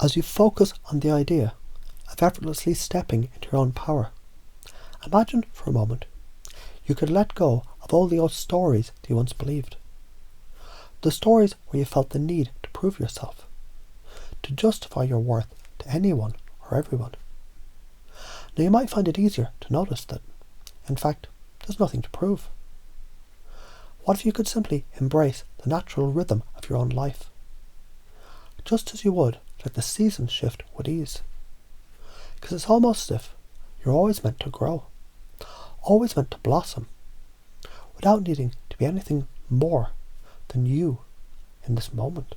As you focus on the idea of effortlessly stepping into your own power, imagine for a moment you could let go of all the old stories that you once believed. The stories where you felt the need to prove yourself, to justify your worth to anyone or everyone. Now you might find it easier to notice that, in fact, there's nothing to prove. What if you could simply embrace the natural rhythm of your own life? Just as you would let the seasons shift with ease. Because it's almost as if you're always meant to grow, always meant to blossom, without needing to be anything more than you in this moment.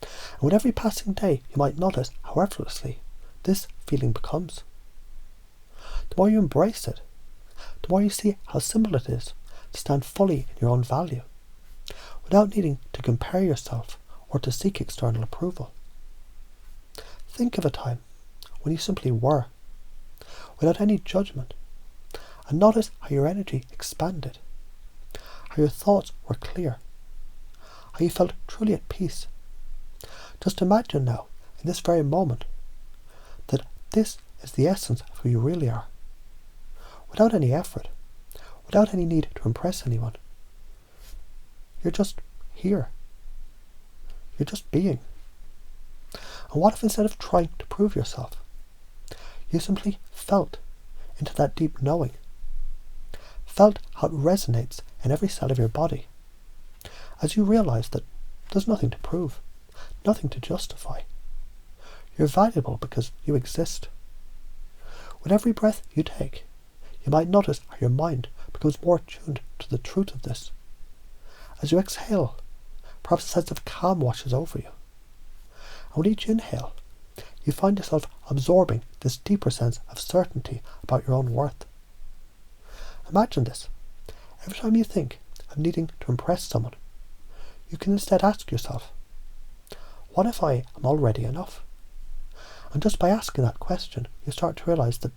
And with every passing day, you might notice how effortlessly this feeling becomes. The more you embrace it, the more you see how simple it is to stand fully in your own value, without needing to compare yourself or to seek external approval. Think of a time when you simply were, without any judgment, and notice how your energy expanded, how your thoughts were clear, how you felt truly at peace. Just imagine now, in this very moment, that this is the essence of who you really are. Without any effort, without any need to impress anyone. You're just here. You're just being. And what if instead of trying to prove yourself, you simply felt into that deep knowing, felt how it resonates in every cell of your body, as you realize that there's nothing to prove, nothing to justify. You're valuable because you exist. With every breath you take, you might notice how your mind becomes more attuned to the truth of this. As you exhale, perhaps a sense of calm washes over you. And with each inhale, you find yourself absorbing this deeper sense of certainty about your own worth. Imagine this. Every time you think of needing to impress someone, you can instead ask yourself, what if I am already enough? And just by asking that question, you start to realize that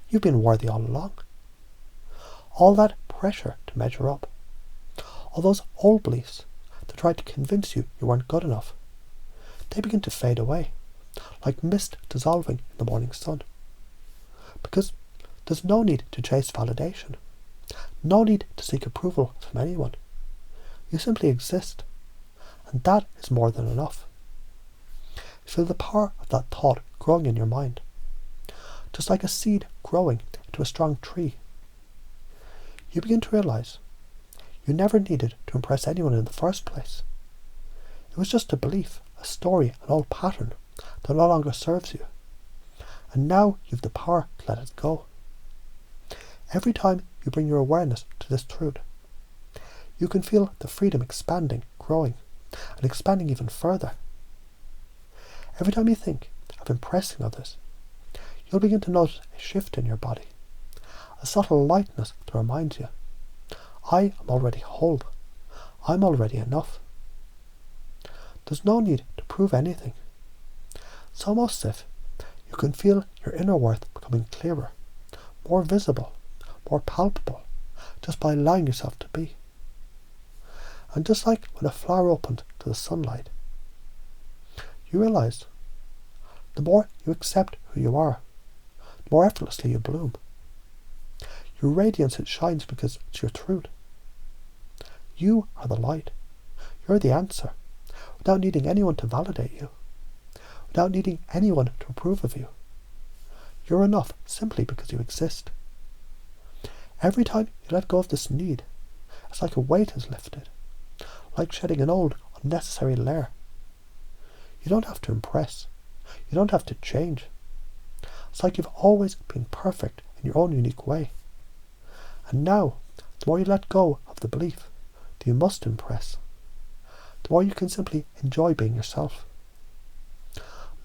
you've been worthy all along. All that pressure to measure up, all those old beliefs that tried to convince you you weren't good enough, they begin to fade away, like mist dissolving in the morning sun. Because there's no need to chase validation, no need to seek approval from anyone. You simply exist, and that is more than enough. Feel the power of that thought growing in your mind, just like a seed growing into a strong tree. You begin to realize you never needed to impress anyone in the first place. It was just a belief, a story, an old pattern that no longer serves you. And now you've the power to let it go. Every time you bring your awareness to this truth, you can feel the freedom expanding, growing, and expanding even further. Every time you think of impressing others, you'll begin to notice a shift in your body, a subtle lightness that reminds you, I am already whole. I'm already enough. There's no need to prove anything. It's almost as if you can feel your inner worth becoming clearer, more visible, more palpable, just by allowing yourself to be. And just like when a flower opens to the sunlight, you realize the more you accept who you are, the more effortlessly you bloom. Your radiance, it shines because it's your truth. You are the light. You're the answer, without needing anyone to validate you, without needing anyone to approve of you. You're enough simply because you exist. Every time you let go of this need, it's like a weight is lifted, like shedding an old, unnecessary layer. You don't have to impress. You don't have to change. It's like you've always been perfect in your own unique way. And now, the more you let go of the belief that you must impress, the more you can simply enjoy being yourself.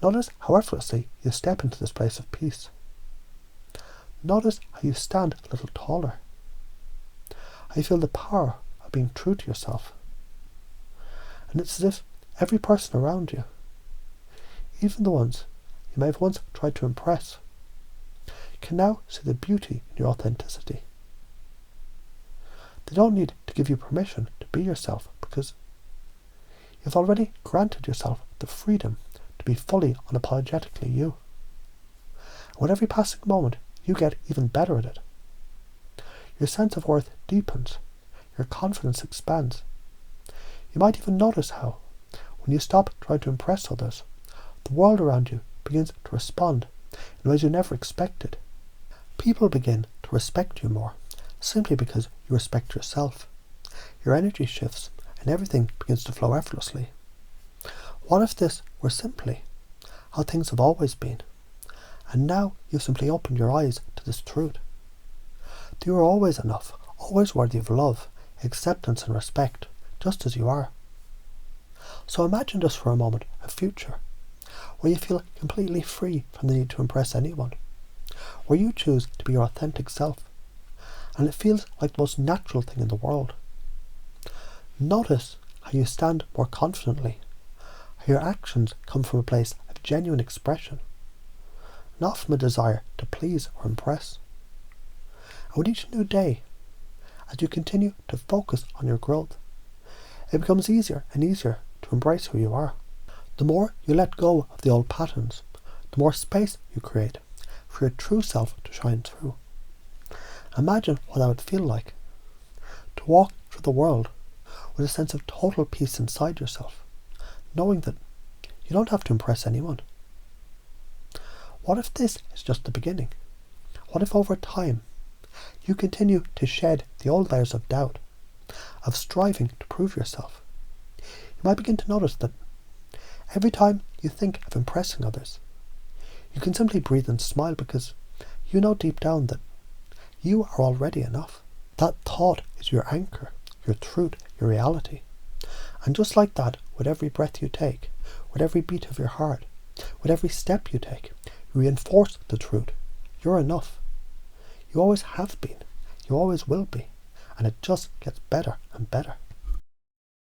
Notice how effortlessly you step into this place of peace. Notice how you stand a little taller. How you feel the power of being true to yourself. And it's as if every person around you, even the ones you may have once tried to impress, can now see the beauty in your authenticity. They don't need to give you permission to be yourself because you've already granted yourself the freedom to be fully, unapologetically you. And with every passing moment, you get even better at it. Your sense of worth deepens. Your confidence expands. You might even notice how, when you stop trying to impress others, the world around you begins to respond in ways you never expected. People begin to respect you more, simply because you respect yourself. Your energy shifts, and everything begins to flow effortlessly. What if this were simply how things have always been, and now you've simply opened your eyes to this truth? That you are always enough, always worthy of love, acceptance and respect, just as you are. So imagine just for a moment a future where you feel completely free from the need to impress anyone, where you choose to be your authentic self, and it feels like the most natural thing in the world. Notice how you stand more confidently, how your actions come from a place of genuine expression, not from a desire to please or impress. And with each new day, as you continue to focus on your growth, it becomes easier and easier to embrace who you are. The more you let go of the old patterns, the more space you create for your true self to shine through. Imagine what that would feel like, to walk through the world with a sense of total peace inside yourself, knowing that you don't have to impress anyone. What if this is just the beginning? What if over time you continue to shed the old layers of doubt, of striving to prove yourself? You might begin to notice that every time you think of impressing others, you can simply breathe and smile because you know deep down that you are already enough. That thought is your anchor, your truth, your reality. And just like that, with every breath you take, with every beat of your heart, with every step you take, you reinforce the truth. You're enough. You always have been. You always will be. And it just gets better and better.